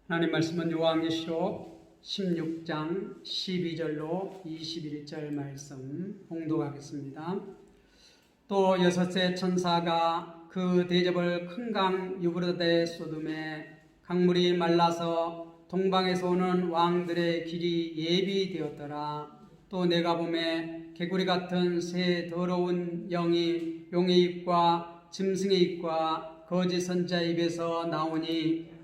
하나님 말씀은 요한계시록 16장 12절로 21절 말씀 봉독하겠습니다. 또 여섯째 천사가 그 대접을 큰 강 유브라데 소돔에 강물이 말라서 동방에서 오는 왕들의 길이 예비되었더라. 또 내가 보매 개구리 같은 새 더러운 영이 용의 입과 짐승의 입과 거짓 선지자의 입에서 나오니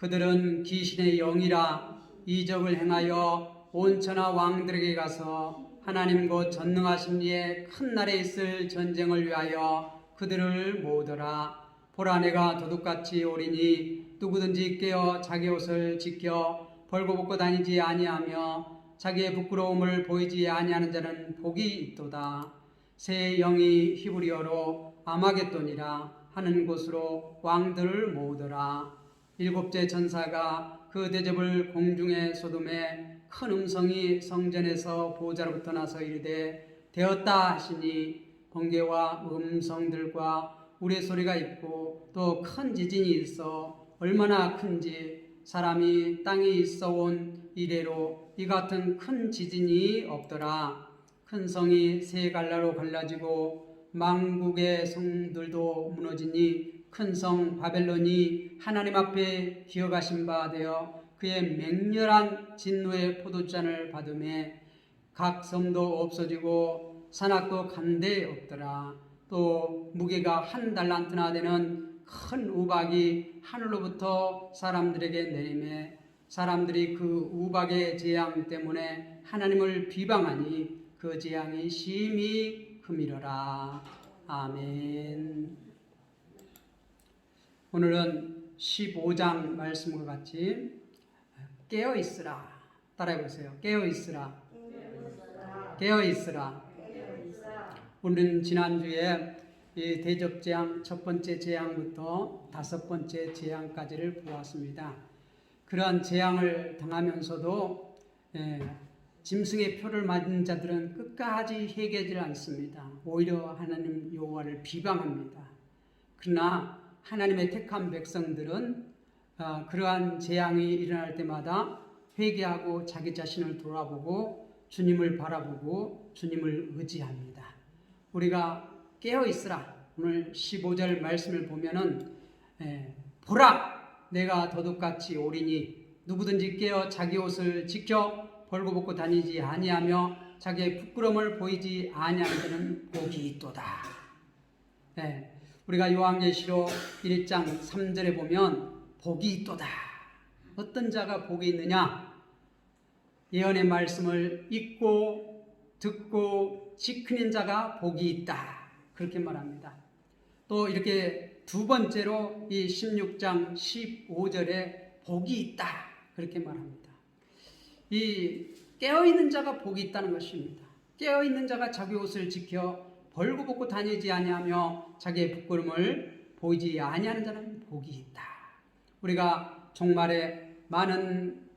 그들은 귀신의 영이라 이적을 행하여 온천하 왕들에게 가서 하나님 곧 전능하신 이의 큰 날에 있을 전쟁을 위하여 그들을 모으더라. 보라, 내가 도둑같이 오리니 누구든지 깨어 자기 옷을 지켜 벌거벗고 다니지 아니하며 자기의 부끄러움을 보이지 아니하는 자는 복이 있도다. 새 영이 히브리어로 아마겟돈이라 하는 곳으로 왕들을 모으더라. 일곱째 천사가 그 대접을 공중의 소돔에 큰 음성이 성전에서 보좌로부터 나서 이르되 되었다 하시니 번개와 음성들과 우레소리가 있고 또 큰 지진이 있어 얼마나 큰지 사람이 땅에 있어온 이래로 이 같은 큰 지진이 없더라. 큰 성이 세 갈라로 갈라지고 만국의 성들도 무너지니 큰 성 바벨론이 하나님 앞에 기어가신 바 되어 그의 맹렬한 진노의 포도잔을 받음에 각 섬도 없어지고 산악도 간데 없더라. 또 무게가 한 달란트나 되는 큰 우박이 하늘로부터 사람들에게 내리매 사람들이 그 우박의 재앙 때문에 하나님을 비방하니 그 재앙이 심히 크미러라. 아멘. 오늘은 15장 말씀과 같이 깨어있으라. 따라해보세요. 깨어있으라. 깨어있으라. 우리는 지난주에 이 대접재앙 첫 번째 재앙부터 다섯 번째 재앙까지를 보았습니다. 그러한 재앙을 당하면서도 짐승의 표를 맞은 자들은 끝까지 회개하지 않습니다. 오히려 하나님 여호와를 비방합니다. 그러나 하나님의 택한 백성들은 그러한 재앙이 일어날 때마다 회개하고 자기 자신을 돌아보고 주님을 바라보고 주님을 의지합니다. 우리가 깨어있으라. 오늘 15절 말씀을 보면은 보라, 내가 도둑같이 오리니 누구든지 깨어 자기 옷을 지켜 벌거벗고 다니지 아니하며 자기의 부끄러움을 보이지 아니하는 자는 복이 있도다. 우리가 요한계시록 1장 3절에 보면 복이 있도다. 어떤 자가 복이 있느냐? 예언의 말씀을 읽고 듣고 지키는 자가 복이 있다. 그렇게 말합니다. 또 이렇게 두 번째로 이 16장 15절에 복이 있다. 그렇게 말합니다. 이 깨어있는 자가 복이 있다는 것입니다. 깨어있는 자가 자기 옷을 지켜 벌거벗고 다니지 아니하며 자기의 부끄러움을 보이지 아니하는 자는 복이 있다. 우리가 종말에 많은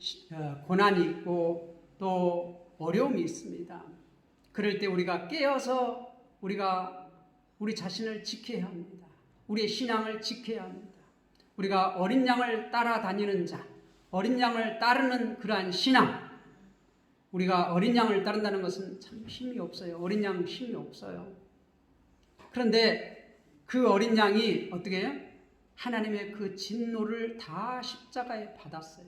고난이 있고 또 어려움이 있습니다. 그럴 때 우리가 깨어서 우리가 우리 자신을 지켜야 합니다. 우리의 신앙을 지켜야 합니다. 우리가 어린 양을 따라다니는 자, 어린 양을 따르는 그러한 신앙, 우리가 어린 양을 따른다는 것은 참 힘이 없어요. 어린 양 힘이 없어요. 그런데 그 어린 양이 어떻게 해요? 하나님의 그 진노를 다 십자가에 받았어요.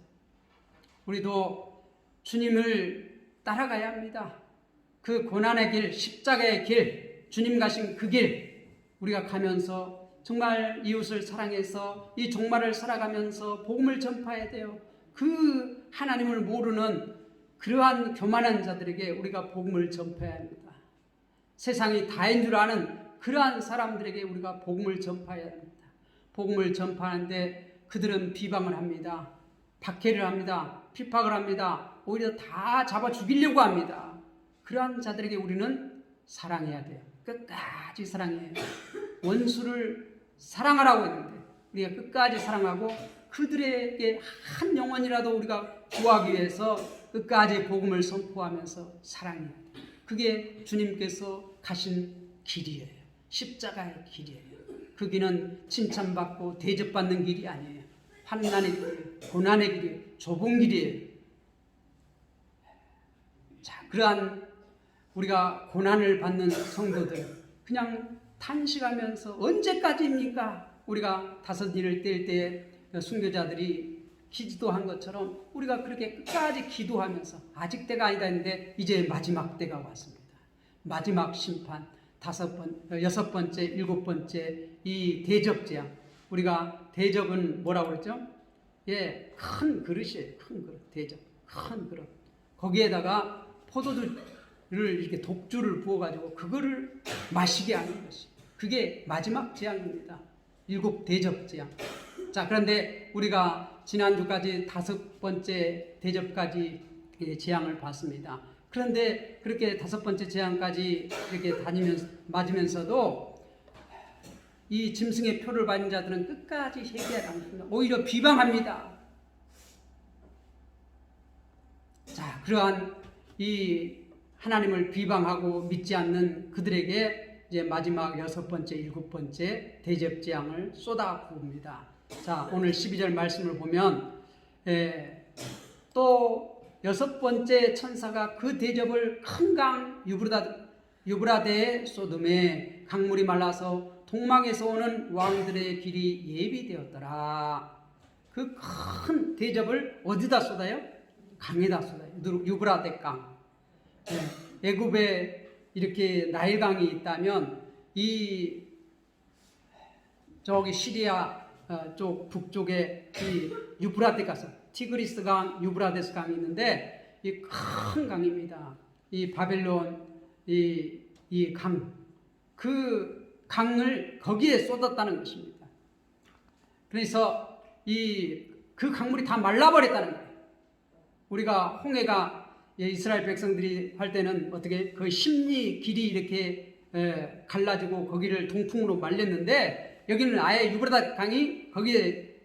우리도 주님을 따라가야 합니다. 그 고난의 길, 십자가의 길, 주님 가신 그 길, 우리가 가면서 정말 이웃을 사랑해서 이 종말을 살아가면서 복음을 전파해야 돼요. 그 하나님을 모르는 그러한 교만한 자들에게 우리가 복음을 전파해야 합니다. 세상이 다인 줄 아는 그러한 사람들에게 우리가 복음을 전파해야 합니다. 복음을 전파하는데 그들은 비방을 합니다. 박해를 합니다. 핍박을 합니다. 오히려 다 잡아 죽이려고 합니다. 그러한 자들에게 우리는 사랑해야 돼요. 끝까지 사랑해야 돼요. 원수를 사랑하라고 했는데 우리가 끝까지 사랑하고 그들에게 한 영혼이라도 우리가 구하기 위해서 끝까지 복음을 선포하면서 사랑해야 돼요. 그게 주님께서 가신 길이에요. 십자가의 길이에요. 그 길은 칭찬받고 대접받는 길이 아니에요. 환난의 길, 고난의 길이에요. 좁은 길이에요. 자, 그러한 우리가 고난을 받는 성도들 그냥 탄식하면서 언제까지입니까? 우리가 다섯 일을 뗄 때 순교자들이 기도한 것처럼 우리가 그렇게 끝까지 기도하면서 아직 때가 아니다 했는데 이제 마지막 때가 왔습니다. 마지막 심판, 여섯 번째, 일곱 번째 이 대접재앙. 우리가 대접은 뭐라고 그랬죠? 예, 큰 그릇이에요. 큰 그릇, 대접, 큰 그릇. 거기에다가 포도주를 이렇게 독주를 부어가지고 그거를 마시게 하는 것이. 그게 마지막 재앙입니다. 일곱 대접 재앙. 자, 그런데 우리가 지난주까지 다섯 번째 대접까지 재앙을 봤습니다. 그런데 그렇게 다섯 번째 재앙까지 이렇게 맞으면서도 이 짐승의 표를 받은 자들은 끝까지 회개하지 않습니다. 오히려 비방합니다. 자, 그러한 이 하나님을 비방하고 믿지 않는 그들에게 이제 마지막 여섯 번째, 일곱 번째 대접 재앙을 쏟아부읍니다. 자, 오늘 12절 말씀을 보면 또 여섯 번째 천사가 그 대접을 큰 강 유브라데에 쏟음에 강물이 말라서 동방에서 오는 왕들의 길이 예비되었더라. 그 큰 대접을 어디다 쏟아요? 강에다 쏟아요. 유브라데 강. 애굽에 이렇게 나일강이 있다면 이 저기 시리아 쪽 북쪽에 이 유브라데 가서 티그리스 강, 유브라데스 강이 있는데 이 큰 강입니다. 이 바벨론 이 강, 그 강을 거기에 쏟았다는 것입니다. 그래서 그 강물이 다 말라버렸다는 거예요. 우리가 홍해가 이스라엘 백성들이 할 때는 어떻게 그 심리 길이 이렇게 갈라지고 거기를 동풍으로 말렸는데 여기는 아예 유브라데 강이 거기에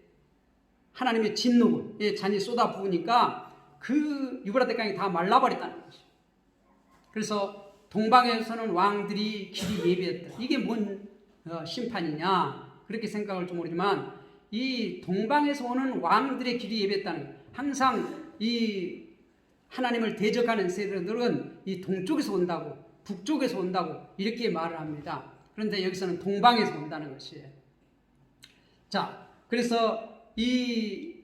하나님의 진노의 잔이 쏟아 부으니까 그 유브라데 강이 다 말라버렸다는 것이죠. 그래서 동방에서는 왕들이 길이 예비했다. 이게 뭔 심판이냐 그렇게 생각을 좀 모르지만 이 동방에서 오는 왕들의 길이 예비했다는 거예요. 항상 이 하나님을 대적하는 세력들은 이 동쪽에서 온다고 북쪽에서 온다고 이렇게 말을 합니다. 그런데 여기서는 동방에서 온다는 것이에요. 자, 그래서 이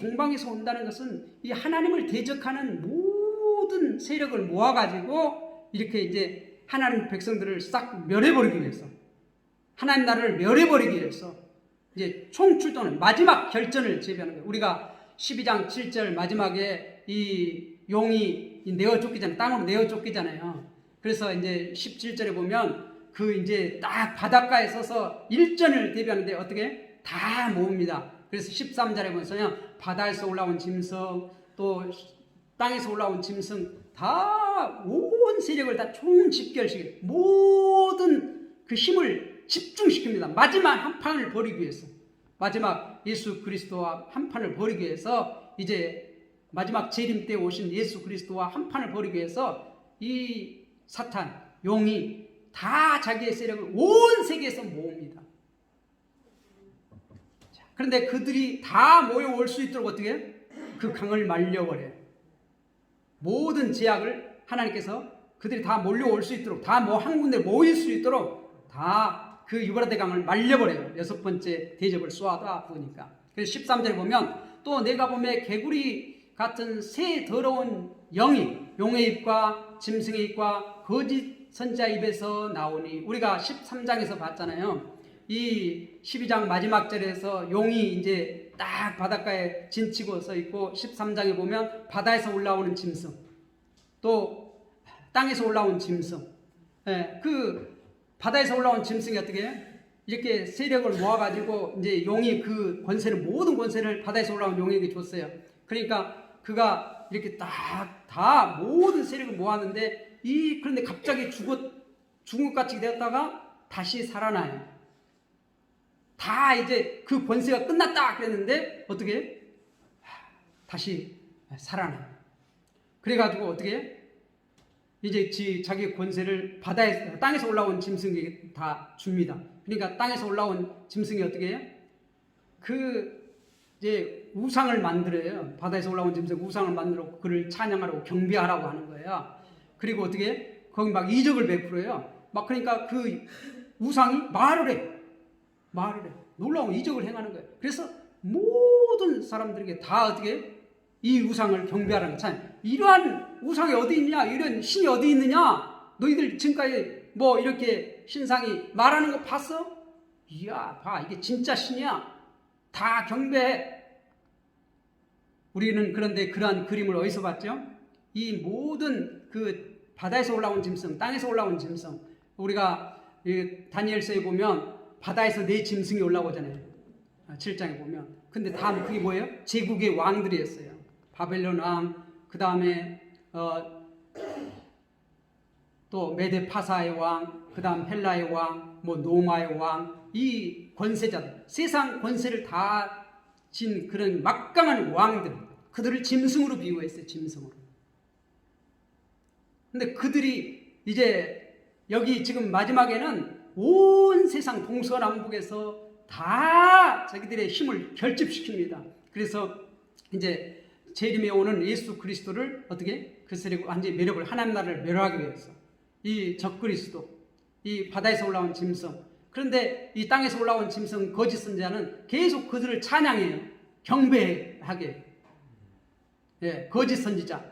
동방에서 온다는 것은 이 하나님을 대적하는 모든 세력을 모아가지고 이렇게 이제 하나님 백성들을 싹 멸해버리기 위해서 하나님 나라를 멸해버리기 위해서 이제 총출동은 마지막 결전을 제비하는 거예요. 우리가 12장 7절 마지막에 이 용이 내어 쫓기잖아요. 땅으로 내어 쫓기잖아요. 그래서 이제 17절에 보면 그 이제 딱 바닷가에 서서 일전을 대비하는데 어떻게 다 모읍니다. 그래서 13절에 보면 바다에서 올라온 짐승 또 땅에서 올라온 짐승 다 온 세력을 다 총집결시켜 모든 그 힘을 집중시킵니다. 마지막 한 판을 벌이기 위해서 마지막 예수 그리스도와 한 판을 벌이기 위해서 이제 마지막 재림 때 오신 예수 그리스도와 한 판을 벌이기 위해서 이 사탄 용이 다 자기의 세력을 온 세계에서 모읍니다. 그런데 그들이 다 모여올 수 있도록 어떻게 해요? 그 강을 말려버려요. 모든 제약을 하나님께서 그들이 다 몰려올 수 있도록 다 한 군데 모일 수 있도록 다 그 유브라데 강을 말려버려요. 여섯 번째 대접을 쏘아다 부으니까. 그래서 13절에 보면 또 내가 보매 개구리 같은 새 더러운 영이 용의 입과 짐승의 입과 거짓 선자 입에서 나오니 우리가 13장에서 봤잖아요. 이 12장 마지막 절에서 용이 이제 딱 바닷가에 진치고 서 있고 13장에 보면 바다에서 올라오는 짐승 또 땅에서 올라온 짐승 그 바다에서 올라온 짐승이 어떻게 해요? 이렇게 세력을 모아가지고 이제 용이 그 권세를 모든 권세를 바다에서 올라온 용에게 줬어요. 그러니까 그가 이렇게 다 모든 세력을 모았는데 그런데 갑자기 죽은 것 같이 되었다가 다시 살아나요. 다 이제 그 권세가 끝났다 그랬는데 어떻게 해? 다시 살아나요. 그래가지고 어떻게 해? 이제 자기 권세를 땅에서 올라온 짐승에게 다 줍니다. 그러니까 땅에서 올라온 짐승이 어떻게 해요? 이제 우상을 만들어요. 바다에서 올라온 짐승 우상을 만들어 그를 찬양하라고 경배하라고 하는 거예요. 그리고 어떻게 거기 막 이적을 베풀어요. 막 그러니까 그 우상이 말을 해. 놀라운 이적을 행하는 거예요. 그래서 모든 사람들에게 다 어떻게 이 우상을 경배하라는 찬양. 이러한 우상이 어디 있냐? 이런 신이 어디 있느냐? 너희들 지금까지 뭐 이렇게 신상이 말하는 거 봤어? 이야, 봐, 이게 진짜 신이야. 다 경배해. 우리는 그런데 그러한 그림을 어디서 봤죠? 이 모든 그 바다에서 올라온 짐승, 땅에서 올라온 짐승, 우리가 다니엘서에 보면 바다에서 네 짐승이 올라오잖아요. 7장에 보면. 근데 다 그게 뭐예요? 제국의 왕들이었어요. 바벨론 왕, 그 다음에 또 메데파사의 왕, 그 다음 헬라의 왕, 뭐 노마의 왕, 이 권세자들, 세상 권세를 다 진 그런 막강한 왕들, 그들을 짐승으로 비유했어요. 짐승으로. 근데 그들이 이제 여기 지금 마지막에는 온 세상 동서남북에서 다 자기들의 힘을 결집시킵니다. 그래서 이제 재림에 오는 예수 그리스도를 어떻게 그들의 완전히 매력을 하나님 나라를 멸하기 위해서 이 적그리스도, 이 바다에서 올라온 짐승, 그런데 이 땅에서 올라온 짐승 거짓 선지자는 계속 그들을 찬양해요. 경배하게. 예, 거짓 선지자.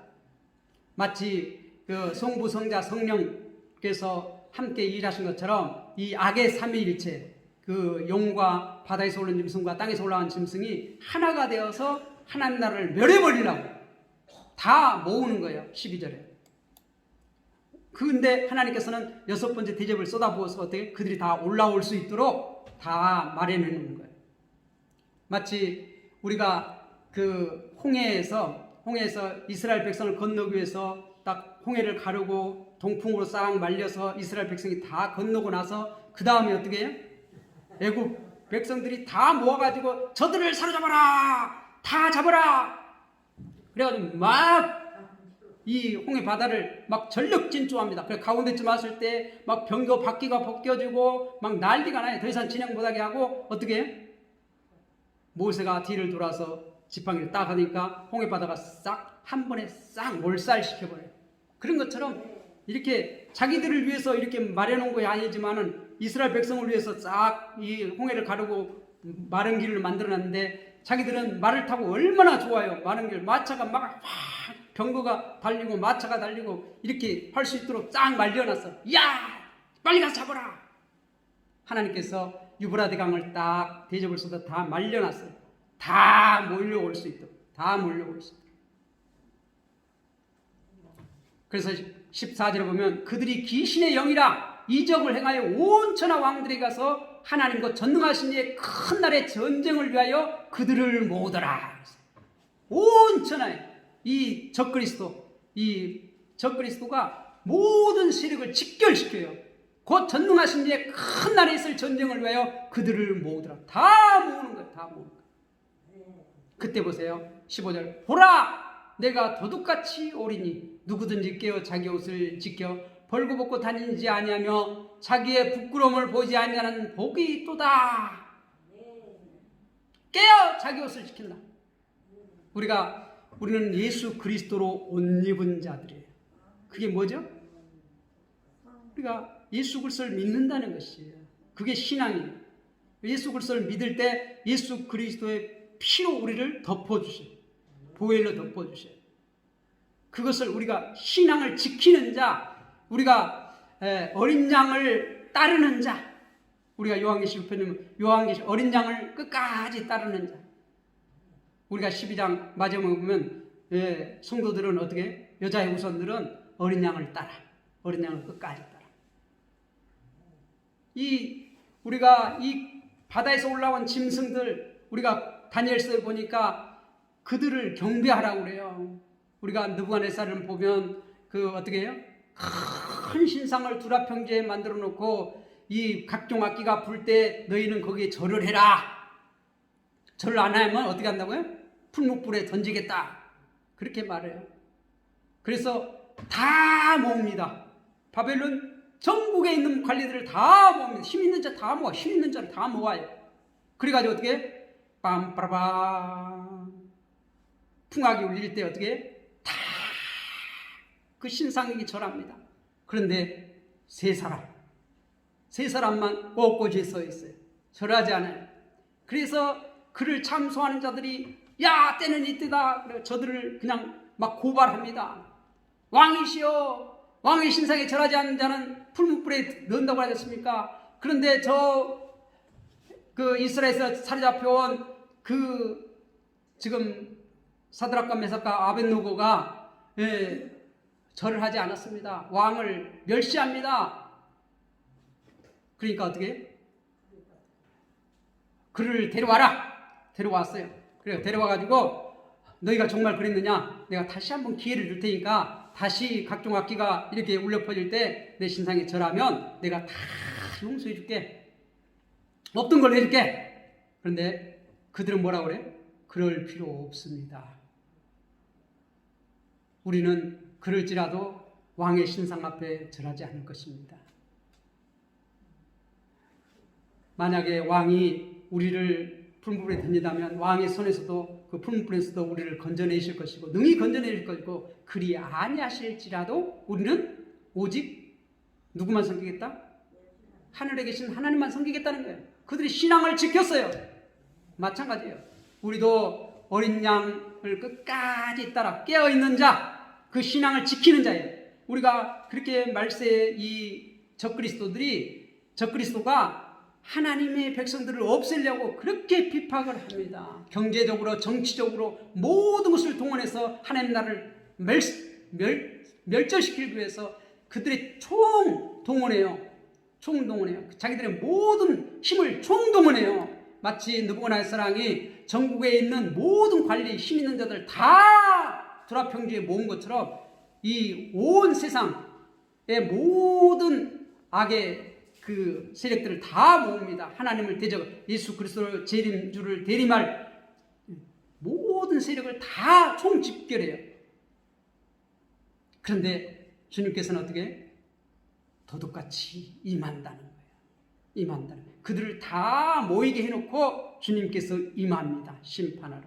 마치 그 성부, 성자, 성령께서 함께 일하신 것처럼 이 악의 삼위일체, 그 용과 바다에서 올라온 짐승과 땅에서 올라온 짐승이 하나가 되어서 하나님 나라를 멸해버리려고 다 모으는 거예요. 12절에. 근데 하나님께서는 6번째 대접을 쏟아부어서 어떻게 그들이 다 올라올 수 있도록 다 마련해 놓는 거예요. 마치 우리가 그 홍해에서 이스라엘 백성을 건너기 위해서 딱 홍해를 가르고 동풍으로 싹 말려서 이스라엘 백성이 다 건너고 나서 그 다음에 어떻게 해요? 애굽 백성들이 다 모아가지고 저들을 사로잡아라! 다 잡아라! 그래가지고 막 이 홍해 바다를 막 전력 진주합니다. 그래서 가운데쯤 왔을 때 막 병거 바퀴가 벗겨지고 막 난리가 나요. 더 이상 진행 못하게 하고 어떻게 해요? 모세가 뒤를 돌아서 지팡이를 딱 하니까 홍해 바다가 싹 한 번에 싹 몰살시켜버려요. 그런 것처럼 이렇게 자기들을 위해서 이렇게 마련한 것이 아니지만은 이스라엘 백성을 위해서 싹 이 홍해를 가르고 마른 길을 만들어놨는데 자기들은 말을 타고 얼마나 좋아요. 마른 길, 마차가 막 병거가 달리고 마차가 달리고 이렇게 할 수 있도록 싹 말려놨어. 야, 빨리 가서 잡아라. 하나님께서 유브라데 강을 딱 대접을 쏟아 다 말려놨어요. 다 몰려올 수 있도록, 다 몰려올 수 있도록. 그래서 14절에 보면 그들이 귀신의 영이라 이적을 행하여 온 천하 왕들이 가서 하나님과 전능하신 이의 큰 날의 전쟁을 위하여 그들을 모으더라. 온 천하에 이 적그리스도가 모든 세력을 직결시켜요. 곧 전능하신 이의 큰 날에 있을 전쟁을 위하여 그들을 모으더라. 다 모으는 거예요. 다 모으는 거예요. 그때 보세요. 15절. 보라! 내가 도둑같이 오리니 누구든지 깨어 자기 옷을 지켜 벌거벗고 다니지 아니하며 자기의 부끄러움을 보지 아니하는 복이 있도다. 깨어 자기 옷을 지킨다. 우리는 예수 그리스도로 옷 입은 자들이에요. 그게 뭐죠? 우리가 예수 그리스도를 믿는다는 것이에요. 그게 신앙이에요. 예수 그리스도를 믿을 때 예수 그리스도의 피로 우리를 덮어주셔요. 보혈로 덮어주셔요. 그것을 우리가 신앙을 지키는 자, 우리가 어린 양을 따르는 자, 우리가 요한계시록 어린 양을 끝까지 따르는 자. 우리가 12장 마지막에 보면 성도들은 어떻게 여자의 후손들은 어린 양을 따라, 어린 양을 끝까지 따라. 우리가 이 바다에서 올라온 짐승들, 우리가 다니엘서에 보니까 그들을 경배하라고 그래요. 우리가 느부갓네살을 보면 어떻게 해요? 큰 신상을 두라평지에 만들어 놓고 이 각종 악기가 불 때 너희는 거기에 절을 해라. 절을 안 하면 어떻게 한다고요? 풀무불에 던지겠다. 그렇게 말해요. 그래서 다 모읍니다. 바벨론 전국에 있는 관리들을 다 모읍니다. 힘 있는 자 다 모아. 힘 있는 자를 다 모아요. 그래가지고 어떻게? 빰빠라밤 풍악이 울릴 때 어떻게 다 그 신상에게 절합니다. 그런데 세 사람만 꼿꼿이 서 있어요. 절하지 않아요. 그래서 그를 참소하는 자들이 야 때는 이때다. 그래서 저들을 그냥 막 고발합니다. 왕이시여, 왕의 신상에 절하지 않는 자는 풀무불에 넣는다고 하지 않습니까? 그런데 그 이스라엘에서 사로잡혀온 지금 사드락과 메삭과 아벳노고가 절을 하지 않았습니다. 왕을 멸시합니다. 그러니까 어떻게? 그를 데려왔어요. 그래요. 데려와가지고 너희가 정말 그랬느냐? 내가 다시 한번 기회를 줄 테니까 다시 각종 악기가 이렇게 울려 퍼질 때 내 신상에 절하면 내가 다 용서해 줄게. 없던 걸 해줄게. 그런데 그들은 뭐라고 그래? 그럴 필요 없습니다. 우리는 그럴지라도 왕의 신상 앞에 절하지 않을 것입니다. 만약에 왕이 우리를 풀무불에 던진다면 왕의 손에서도 그 풀무불에서도 우리를 건져내실 것이고 능히 건져내실 것이고 그리 아니하실지라도 우리는 오직 누구만 섬기겠다? 하늘에 계신 하나님만 섬기겠다는 거예요. 그들이 신앙을 지켰어요. 마찬가지예요. 우리도 어린 양을 끝까지 따라 깨어있는 자, 그 신앙을 지키는 자예요. 우리가 그렇게 말세의 이 적그리스도가 하나님의 백성들을 없애려고 그렇게 비판을 합니다. 경제적으로, 정치적으로 모든 것을 동원해서 하나님 나라를 멸절시키기 위해서 그들이 총동원해요. 자기들의 모든 힘을 총동원해요. 마치 느부갓네살왕이 전국에 있는 모든 관리, 힘 있는 자들 다 두라평지에 모은 것처럼 이 온 세상의 모든 악의 그 세력들을 다 모읍니다. 하나님을 예수 그리스도를 재림주를 대림할 모든 세력을 다 총집결해요. 그런데 주님께서는 어떻게? 도둑같이 임한다는 거예요. 그들을 다 모이게 해놓고 주님께서 임합니다. 심판하러.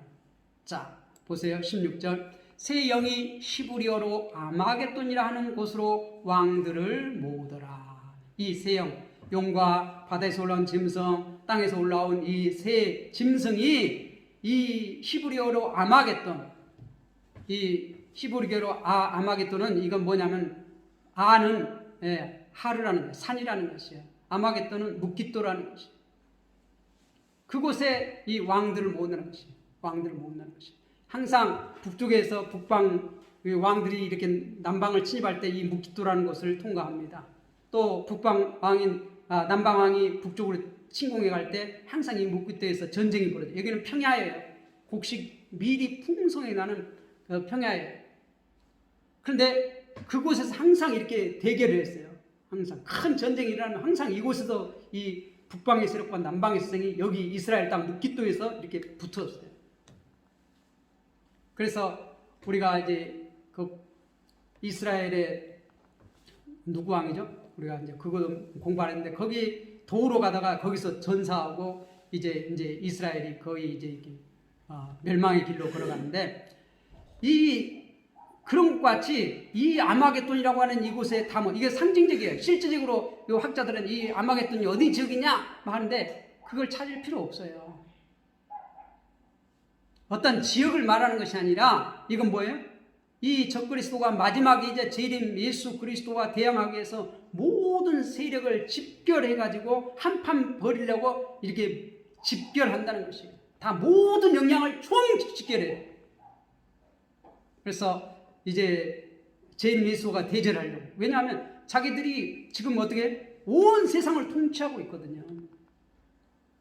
자, 보세요. 16절. 새 영이 히브리어로 아마겟돈이라 하는 곳으로 왕들을 모으더라. 이 새 영, 용과 바다에서 올라온 짐승, 땅에서 올라온 이 새 짐승이 이 히브리어로 아마겟돈, 이 히브리어로 아마겟돈은 이건 뭐냐면 아는 하르라는 거예요. 산이라는 것이에요. 아마겟돈은 묵깃도라는 것이에요. 그곳에 이 왕들을 모으는 것이에요. 항상 북쪽에서 북방 왕들이 이렇게 남방을 침입할 때 이 묵깃도라는 곳을 통과합니다. 또 남방 왕이 북쪽으로 침공해 갈 때 항상 이 묵깃도에서 전쟁이 벌어져요. 여기는 평야예요. 곡식 밀이 풍성히 나는 평야예요. 그런데 그곳에서 항상 이렇게 대결을 했어요. 항상 큰 전쟁이 일어나면 항상 이곳에서 이 북방의 세력과 남방의 세력이 여기 이스라엘 땅 묵깃도에서 이렇게 붙었어요. 그래서 우리가 이제 그 이스라엘의 누구 왕이죠? 우리가 이제 그거 공부하는데 거기 도우러 가다가 거기서 전사하고 이제 이스라엘이 거의 이제 이렇게 멸망의 길로 걸어가는데 그런 것 같이 이 아마겟돈이라고 하는 이곳의 담원, 이게 상징적이에요. 실질적으로 이 학자들은 이 아마겟돈이 어디 지역이냐 하는데 그걸 찾을 필요 없어요. 어떤 지역을 말하는 것이 아니라 이건 뭐예요? 이 적그리스도가 마지막에 이제 재림 예수 그리스도와 대항하기 위해서 모든 세력을 집결해가지고 한판 벌이려고 이렇게 집결한다는 것이에요. 다 모든 역량을 총집결해요. 그래서 이제 재림 예수가 대절하려고. 왜냐하면 자기들이 지금 어떻게 온 세상을 통치하고 있거든요.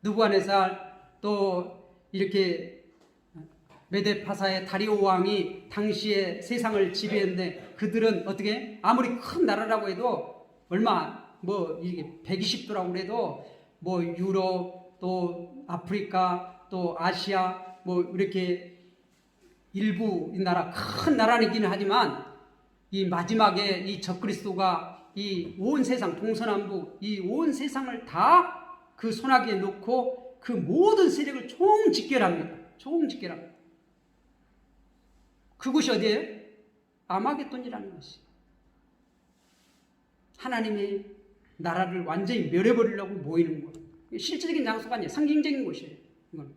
느부갓네살 또 이렇게 메데파사의 다리오 왕이 당시에 세상을 지배했는데 그들은 어떻게 아무리 큰 나라라고 해도 이게 120도라고 그래도 유럽 또 아프리카 또 아시아 이렇게 일부 이 나라 큰 나라이기는 하지만 이 마지막에 이 적그리스도가 이 온 세상 동서남북 이 온 세상을 다 그 손아귀에 놓고 그 모든 세력을 총집결합니다. 총집결합니다. 그곳이 어디예요? 아마겟돈이라는 것이. 하나님의 나라를 완전히 멸해버리려고 모이는 곳. 실질적인 장소가 아니에요. 상징적인 곳이에요. 이건.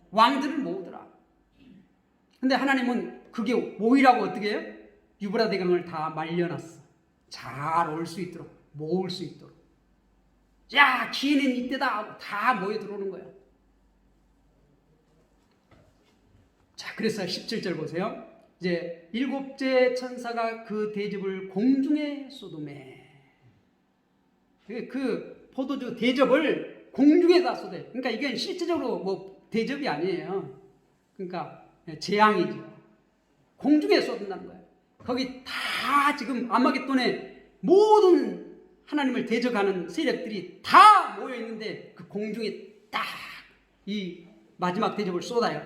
왕들을 모으더라. 근데 하나님은 그게 모이라고 어떻게 해요? 유브라 대강을 다 말려놨어. 잘 올 수 있도록, 모을 수 있도록. 야, 기회는 이때다 하고 다 모여 들어오는 거야. 자, 그래서 17절 보세요. 이제 일곱째 천사가 그 대접을 공중에 쏟음에. 그 포도주 대접을 공중에다 쏟아요. 그러니까 이게 실질적으로 뭐 대접이 아니에요. 그러니까 재앙이죠. 공중에 쏟는다는 거예요. 거기 다 지금 아마겟돈에 모든 하나님을 대적하는 세력들이 다 모여 있는데 그 공중에 딱 이 마지막 대접을 쏟아요.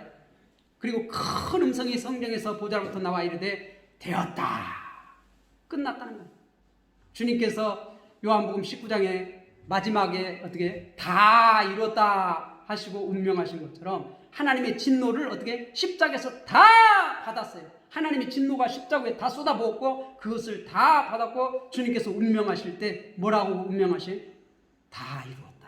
그리고 큰 음성이 성경에서 보좌로부터 나와 이르되 되었다. 끝났다는 거예요. 주님께서 요한복음 19장에 마지막에 어떻게 다 이뤘다 하시고 운명하신 것처럼 하나님의 진노를 어떻게 십자가에서 다 받았어요. 하나님의 진노가 십자가에 다 쏟아부었고 그것을 다 받았고 주님께서 운명하실 때 뭐라고 운명하신? 다 이루었다.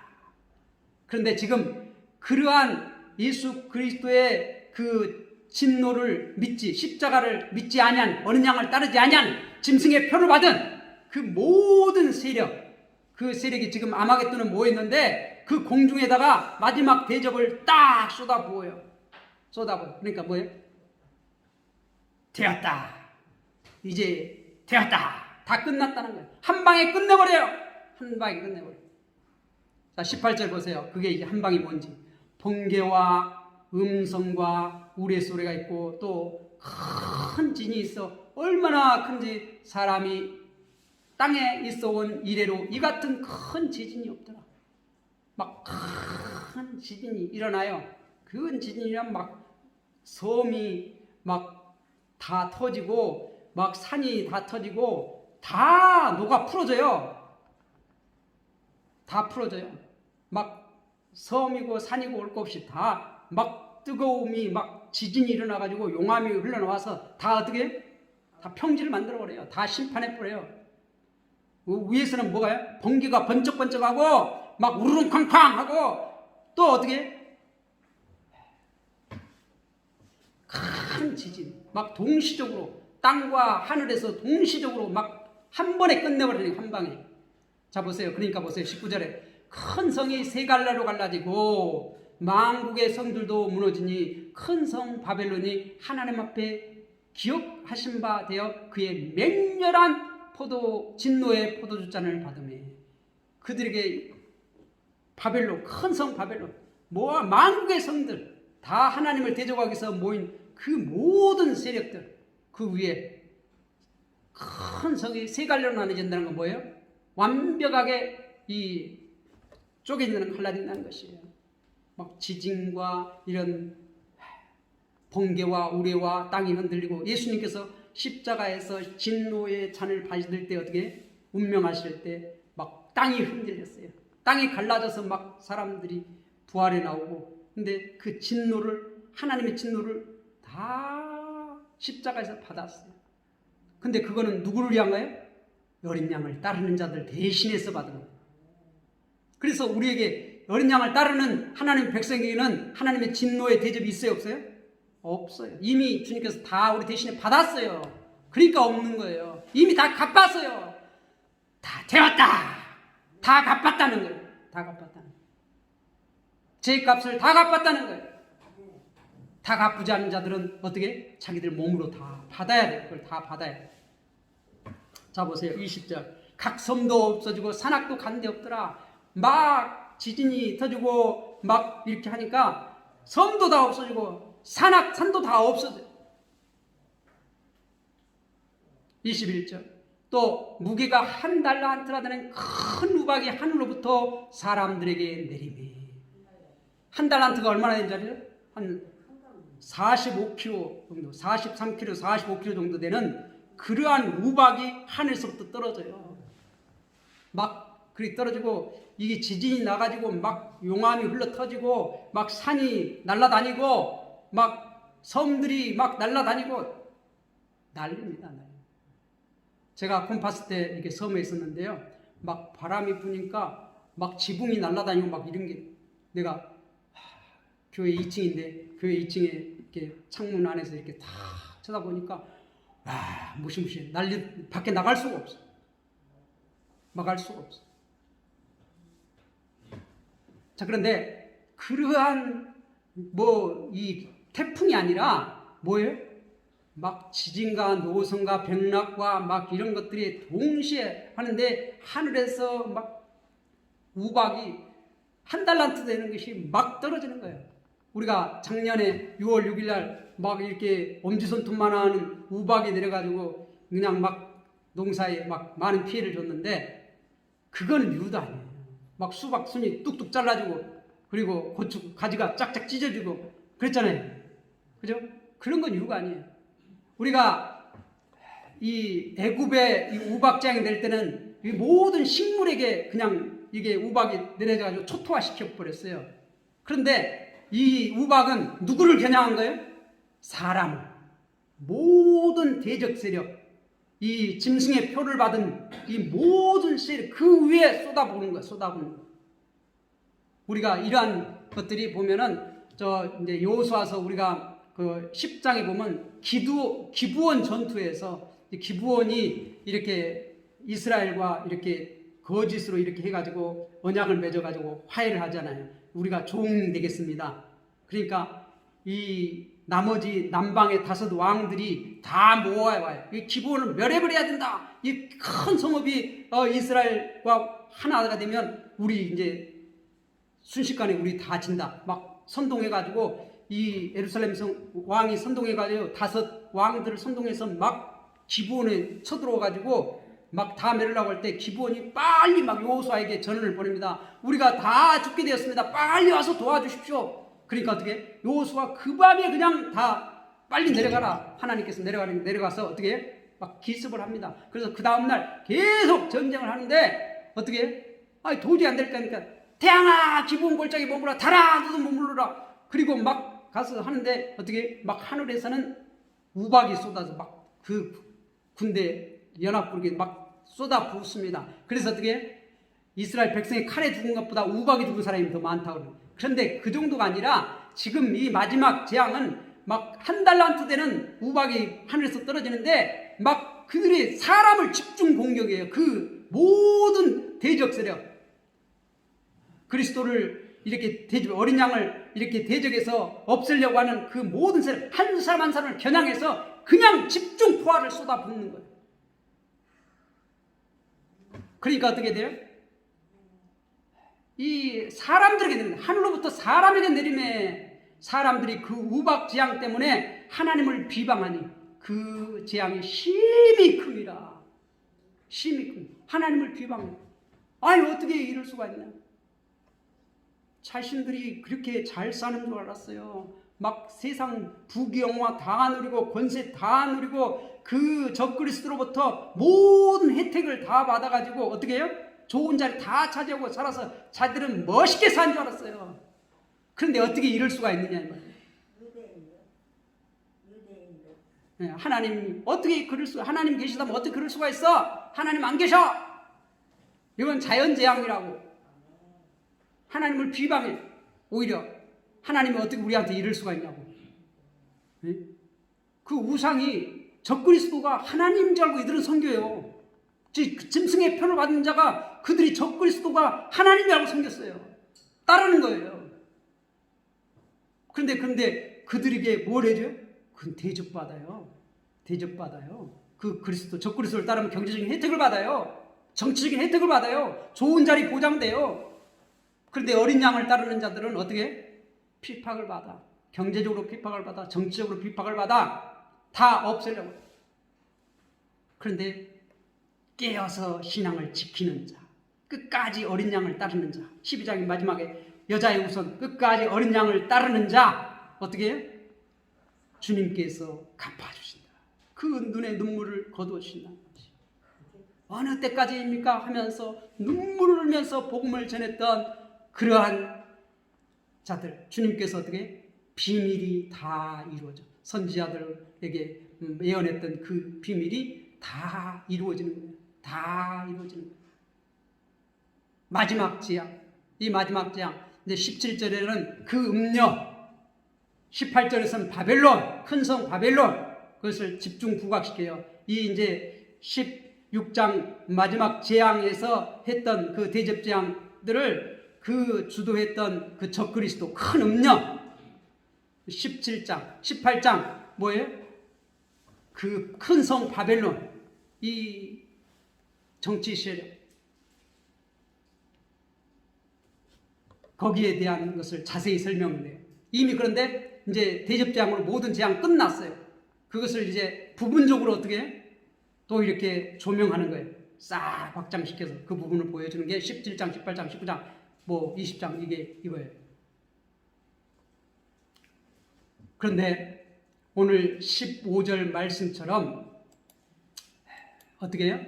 그런데 지금 그러한 예수 그리스도의 그 진노를 믿지, 십자가를 믿지 아니한, 어느 양을 따르지 아니한 짐승의 표를 받은 그 모든 세력, 그 세력이 지금 아마겟돈에 모였는데 그 공중에다가 마지막 대접을 딱 쏟아부어요. 쏟아부어요. 그러니까 뭐예요? 되었다. 이제 되었다. 다 끝났다는 거예요. 한 방에 끝내버려요. 한 방에 끝내버려요. 자, 18절 보세요. 그게 이제 한 방이 뭔지. 번개와 음성과 우레소리가 있고 또 큰 진이 있어. 얼마나 큰지 사람이 땅에 있어 온 이래로 이 같은 큰 지진이 없더라. 막 큰 지진이 일어나요. 그 지진이란 막 섬이 막 다 터지고 막 산이 다 터지고 다 녹아 풀어져요. 다 풀어져요. 막 섬이고 산이고 올 것 없이 다 막 뜨거움이 막 지진이 일어나가지고 용암이 흘러나와서 다 어떻게 다 평지를 만들어버려요. 다 심판해버려요. 위에서는 뭐가요? 번개가 번쩍번쩍하고 막 우르릉쾅쾅 하고 또 어떻게 큰 지진 막 동시적으로 땅과 하늘에서 동시적으로 막 한 번에 끝내버리는 한 방에. 자 보세요. 그러니까 보세요. 19절에 큰 성이 세 갈래로 갈라지고 만국의 성들도 무너지니 큰 성 바벨론이 하나님 앞에 기억하신 바 되어 그의 맹렬한 진노의 포도주 잔을 받으매. 그들에게 바벨론, 큰 성 바벨론, 만국의 성들 다 하나님을 대적하기 위해서 모인 그 모든 세력들, 그 위에 큰 성이 세 갈래로 나눠진다는 건 뭐예요? 완벽하게 이 쪼개지는 갈라진다는 것이에요. 막 지진과 이런 번개와 우레와 땅이 흔들리고 예수님께서 십자가에서 진노의 잔을 받을 때 어떻게 운명하실 때 막 땅이 흔들렸어요. 땅이 갈라져서 막 사람들이 부활해 나오고 근데 그 진노를 하나님의 진노를 다 십자가에서 받았어요. 근데 그거는 누구를 위한 거예요? 어린 양을 따르는 자들 대신해서 받은 거예요. 그래서 우리에게 어린 양을 따르는 하나님 백성에게는 하나님의 진노의 대접이 있어요? 없어요? 없어요. 이미 주님께서 다 우리 대신에 받았어요. 그러니까 없는 거예요. 이미 다 갚았어요. 다 되었다. 다 갚았다는 거예요. 다 갚았다는 거예요. 죄값을 다 갚았다는 거예요. 다 갚지 않은 자들은 어떻게? 자기들 몸으로 다 받아야 돼요. 그걸 다 받아야 돼요. 자 보세요. 20절. 각 섬도 없어지고 산악도 간데 없더라. 막 지진이 터지고 막 이렇게 하니까 섬도 다 없어지고 산도 다 없어져요. 21절. 또 무게가 한 달란트나 되는 큰 우박이 하늘로부터 사람들에게 내리매. 한 달란트가 얼마나 되는 자리예요? 한 45kg 정도, 43kg, 45kg 정도 되는 그러한 우박이 하늘에서부터 떨어져요. 막 그리 떨어지고 이게 지진이 나가지고 막 용암이 흘러 터지고 막 산이 날아다니고 막 섬들이 막 날아다니고 난립니다. 제가 콤파스 때 이렇게 섬에 있었는데요. 막 바람이 부니까 막 지붕이 날아다니고 막 이런 게 내가 교회 2층인데 교회 2층에 이렇게 창문 안에서 이렇게 다 쳐다보니까 무시무시해. 난리 밖에 나갈 수가 없어. 나갈 수가 없어. 자, 그런데 그러한 이 태풍이 아니라 뭐예요? 막 지진과 노성과 병락과 막 이런 것들이 동시에 하는데 하늘에서 막 우박이 한 달란트 되는 것이 막 떨어지는 거예요. 우리가 작년에 6월 6일 날 막 이렇게 엄지손톱만한 우박이 내려가지고 그냥 막 농사에 막 많은 피해를 줬는데 그건 유도 아니에요. 막 수박 순이 뚝뚝 잘라지고 그리고 고추 가지가 짝짝 찢어지고 그랬잖아요. 그죠? 그런 건 유가 아니에요. 우리가 이 애굽의 이 우박장이 낼 때는 이 모든 식물에게 그냥 이게 우박이 내려져가지고 초토화시켜 버렸어요. 그런데 이 우박은 누구를 겨냥한 거예요? 사람을. 모든 대적 세력, 이 짐승의 표를 받은 이 모든 세력 그 위에 쏟아부는 거예요. 쏟아부는 거. 우리가 이러한 것들이 보면은 이제 여호수아서 우리가 그 10장에 보면 기브온 전투에서 기브온이 이렇게 이스라엘과 이렇게 거짓으로 이렇게 해가지고 언약을 맺어가지고 화해를 하잖아요. 우리가 종 되겠습니다. 그러니까 이 나머지 남방의 5 왕들이 다 모아와요. 이 기브온을 멸해버려야 된다. 이 큰 성읍이 이스라엘과 하나가 되면 우리 이제 순식간에 우리 다 진다. 막 선동해가지고 이 예루살렘 왕이 선동해가지고 5 왕들을 선동해서 막 기브온에 쳐들어가지고 막 다 멸하려고 할 때 기브온이 빨리 막 여호수아에게 전언을 보냅니다. 우리가 다 죽게 되었습니다. 빨리 와서 도와주십시오. 그러니까 어떻게 여호수아 그 밤에 그냥 다 빨리 내려가라. 하나님께서 내려가서 어떻게 막 기습을 합니다. 그래서 그 다음날 계속 전쟁을 하는데 어떻게 도저히 안 될 거니까 태양아 기브온 골짜기 머물러 달아 너도 머물러라. 그리고 막 가서 하는데 어떻게 막 하늘에서는 우박이 쏟아져 막 그 군대 연합부르게 막 쏟아 부었습니다. 그래서 어떻게 이스라엘 백성이 칼에 죽은 것보다 우박이 죽은 사람이 더 많다고 그래요. 그런데 그 정도가 아니라 지금 이 마지막 재앙은 막 1 달란트 되는 우박이 하늘에서 떨어지는데 막 그들이 사람을 집중 공격해요. 그 모든 대적 세력 그리스도를 이렇게 어린 양을 이렇게 대적해서 없애려고 하는 그 모든 세력 한 사람 한 사람을 겨냥해서 그냥 집중 포화를 쏟아붓는 거예요. 그러니까 어떻게 돼요? 이 사람들에게 내리면 하늘로부터 사람에게 내림에 사람들이 그 우박 재앙 때문에 하나님을 비방하니 그 재앙이 심히 큽니다. 심히 큽니다. 하나님을 비방해요. 어떻게 이럴 수가 있냐? 자신들이 그렇게 잘 사는 줄 알았어요. 막 세상 부귀영화 다 누리고 권세 다 누리고 그 적그리스도로부터 모든 혜택을 다 받아가지고 어떻게 해요? 좋은 자리 다 차지하고 살아서 자들은 멋있게 산 줄 알았어요. 그런데 어떻게 이럴 수가 있느냐 이 말이에요. 하나님 어떻게 그럴 수? 하나님 계시다면 어떻게 그럴 수가 있어? 하나님 안 계셔. 이건 자연재앙이라고. 하나님을 비방해. 오히려 하나님이 어떻게 우리한테 이럴 수가 있냐고. 그 우상이 적그리스도가 하나님인 줄 알고 이들은 섬겨요. 짐승의 편을 받은 자가 그들이 적그리스도가 하나님인 줄 알고 섬겼어요. 따르는 거예요. 그런데 그들에게 뭘 해줘요? 그건 대접받아요. 대접받아요. 그 그리스도, 적그리스도를 따르면 경제적인 혜택을 받아요. 정치적인 혜택을 받아요. 좋은 자리 보장돼요. 그런데 어린 양을 따르는 자들은 어떻게? 핍박을 받아. 경제적으로 핍박을 받아. 정치적으로 핍박을 받아. 다 없애려고. 그런데 깨어서 신앙을 지키는 자, 끝까지 어린 양을 따르는 자, 12장의 마지막에 여자의 우선 끝까지 어린 양을 따르는 자 어떻게 해요? 주님께서 갚아주신다. 그 눈의 눈물을 거두어주신다는 것이. 어느 때까지입니까? 하면서 눈물을 흘리면서 복음을 전했던 그러한 자들, 주님께서 어떻게 비밀이 다 이루어져, 선지자들에게 예언했던 그 비밀이 다 이루어지는 거예요. 다 이루어지는 거예요. 마지막 재앙, 이 마지막 재앙, 이제 17절에는 그 음녀, 18절에서는 바벨론, 큰 성 바벨론, 그것을 집중 부각시켜요. 이 이제 16장 마지막 재앙에서 했던 그 대접 재앙들을 그 주도했던 그 적그리스도 큰 음녀, 17장, 18장 뭐예요? 그 큰 성 바벨론, 이 정치 세력, 거기에 대한 것을 자세히 설명을 해요. 이미 그런데 이제 대접재앙으로 모든 재앙 끝났어요. 그것을 이제 부분적으로 어떻게 또 이렇게 조명하는 거예요. 싹 확장시켜서 그 부분을 보여주는 게 17장, 18장, 19장, 뭐 20장 이게 이거예요. 그런데 오늘 15절 말씀처럼 어떻게 해요?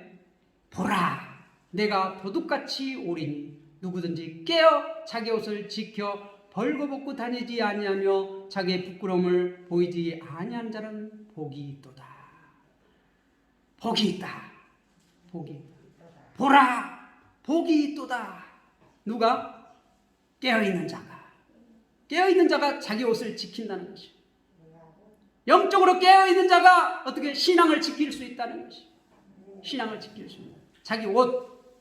보라, 내가 도둑같이 오리니 누구든지 깨어 자기 옷을 지켜 벌거벗고 다니지 아니하며 자기의 부끄러움을 보이지 아니한 자는 복이 있도다. 복이 있다. 복이 있다. 보라, 복이 있도다. 누가? 깨어있는 자가. 깨어있는 자가 자기 옷을 지킨다는 것이. 영적으로 깨어있는 자가 어떻게 신앙을 지킬 수 있다는 것이. 신앙을 지킬 수 있는. 자기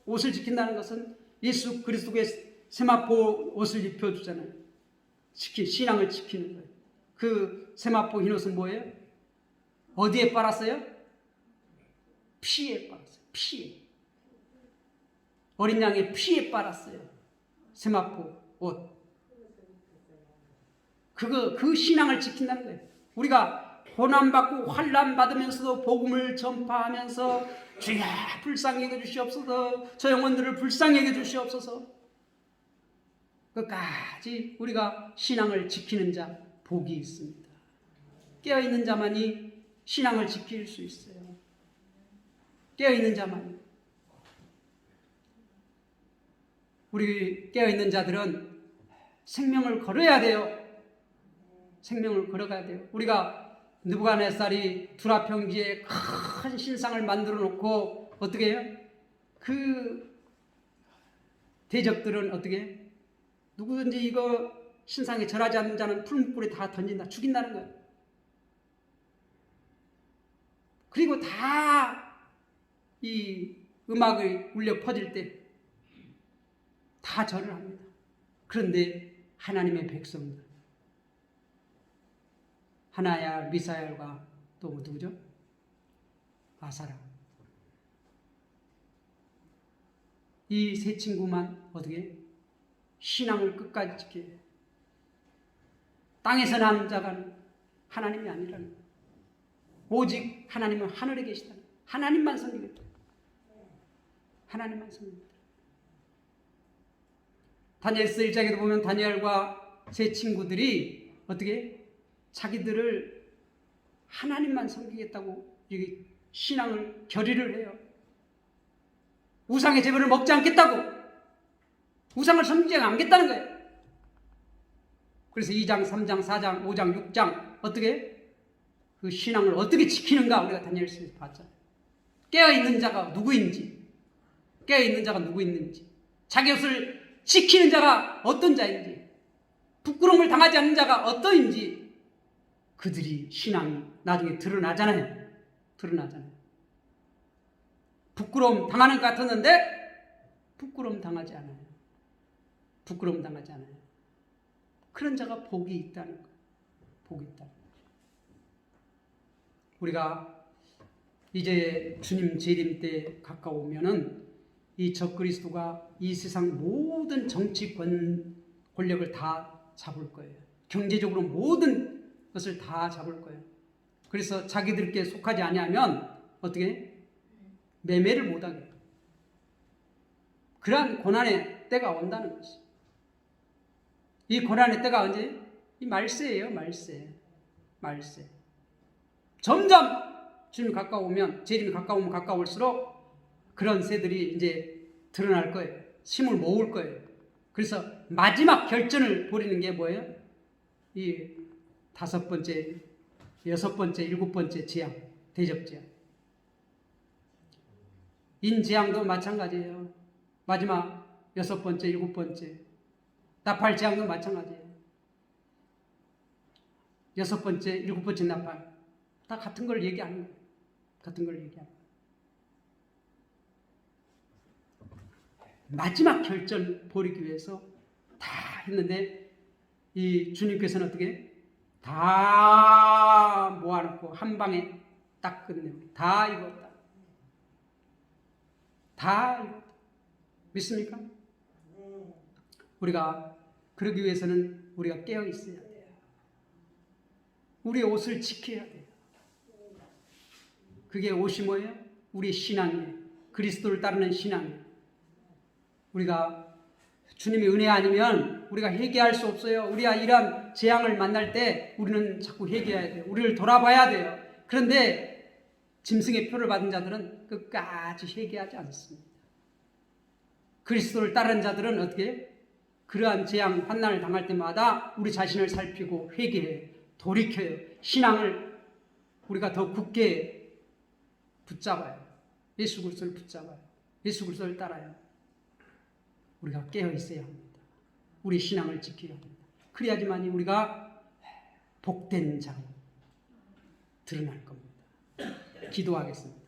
옷을 지킨다는 것은 예수 그리스도의 세마포 옷을 입혀주잖아요. 신앙을 지키는 거예요. 그 세마포 흰옷은 뭐예요? 어디에 빨았어요? 피에 빨았어요. 피에. 어린 양의 피에 빨았어요. 세마포 옷. 그 신앙을 지킨다는 거예요. 우리가 고난받고 환난받으면서도 복음을 전파하면서 주여 불쌍히 여겨 주시옵소서, 저 영혼들을 불쌍히 여겨 주시옵소서, 끝까지 우리가 신앙을 지키는 자 복이 있습니다. 깨어있는 자만이 신앙을 지킬 수 있어요. 깨어있는 자만이. 우리 깨어있는 자들은 생명을 걸어야 돼요. 생명을 걸어가야 돼요. 우리가 느부갓네살이 두라평지에 큰 신상을 만들어 놓고 어떻게 해요? 그 대적들은 어떻게 해요? 누구든지 이거 신상에 절하지 않는 자는 풀무불에 다 던진다, 죽인다는 거예요. 그리고 다 이 음악이 울려 퍼질 때 다 절을 합니다. 그런데 하나님의 백성들, 하나야, 미사엘과 또 누구죠? 아사라. 이 세 친구만 어떻게 신앙을 끝까지 지켜야 해요. 땅에서 난 자가 하나님이 아니라는 거예요. 오직 하나님은 하늘에 계시다. 하나님만 섬기겠다. 하나님만 섬기겠다. 다니엘서 1장에도 보면 다니엘과 세 친구들이 어떻게 자기들을 하나님만 섬기겠다고 신앙을 결의를 해요. 우상의 제물을 먹지 않겠다고, 우상을 섬기지 않겠다는 거예요. 그래서 2장, 3장, 4장, 5장, 6장 어떻게 그 신앙을 어떻게 지키는가 우리가 다니엘서에서 봤잖아요. 깨어있는 자가 누구인지, 깨어있는 자가 누구있는지, 자기 옷을 지키는 자가 어떤 자인지, 부끄러움을 당하지 않는 자가 어떠인지, 그들이 신앙이 나중에 드러나잖아요. 드러나잖아요. 부끄러움 당하는 것 같았는데 부끄러움 당하지 않아요. 부끄러움 당하지 않아요. 그런 자가 복이 있다는 거예요. 복이 있다는 거예요. 우리가 이제 주님 재림 때 가까우면은 이 적그리스도가 이 세상 모든 정치권 권력을 다 잡을 거예요. 경제적으로 모든 것을 다 잡을 거예요. 그래서 자기들께 속하지 아니하면 어떻게 매매를 못하게, 그러한 고난의 때가 온다는 것이. 이 고난의 때가 언제? 이 말세예요. 말세. 점점 주님이 가까우면, 재림이 가까우면 가까울수록 그런 새들이 이제 드러날 거예요. 힘을 모을 거예요. 그래서 마지막 결전을 벌이는 게 뭐예요? 이 5번째, 6번째, 7번째 재앙, 대접재앙. 인재앙도 마찬가지예요. 마지막 6번째, 7번째. 나팔재앙도 마찬가지예요. 6번째, 7번째 나팔. 다 같은 걸 얘기하는 거예요. 같은 걸 얘기하는 거예요. 마지막 결전 벌이기 위해서 다 했는데 이 주님께서는 어떻게 다 모아놓고 한 방에 딱 끝내고 다 이뤘다. 다 이뤘다. 믿습니까? 우리가 그러기 위해서는 우리가 깨어 있어야 돼요. 우리의 옷을 지켜야 돼요. 그게 옷이 뭐예요? 우리의 신앙이에요. 그리스도를 따르는 신앙이에요. 우리가 주님의 은혜 아니면 우리가 회개할 수 없어요. 우리가 이러한 재앙을 만날 때 우리는 자꾸 회개해야 돼요. 우리를 돌아봐야 돼요. 그런데 짐승의 표를 받은 자들은 끝까지 회개하지 않습니다. 그리스도를 따르는 자들은 어떻게 해요? 그러한 재앙, 환난을 당할 때마다 우리 자신을 살피고 회개해요. 돌이켜요. 신앙을 우리가 더 굳게 붙잡아요. 예수 그리스도를 붙잡아요. 예수 그리스도를 따라요. 우리가 깨어 있어야 합니다. 우리 신앙을 지켜야 합니다. 그래야지만 우리가 복된 자로 드러날 겁니다. 기도하겠습니다.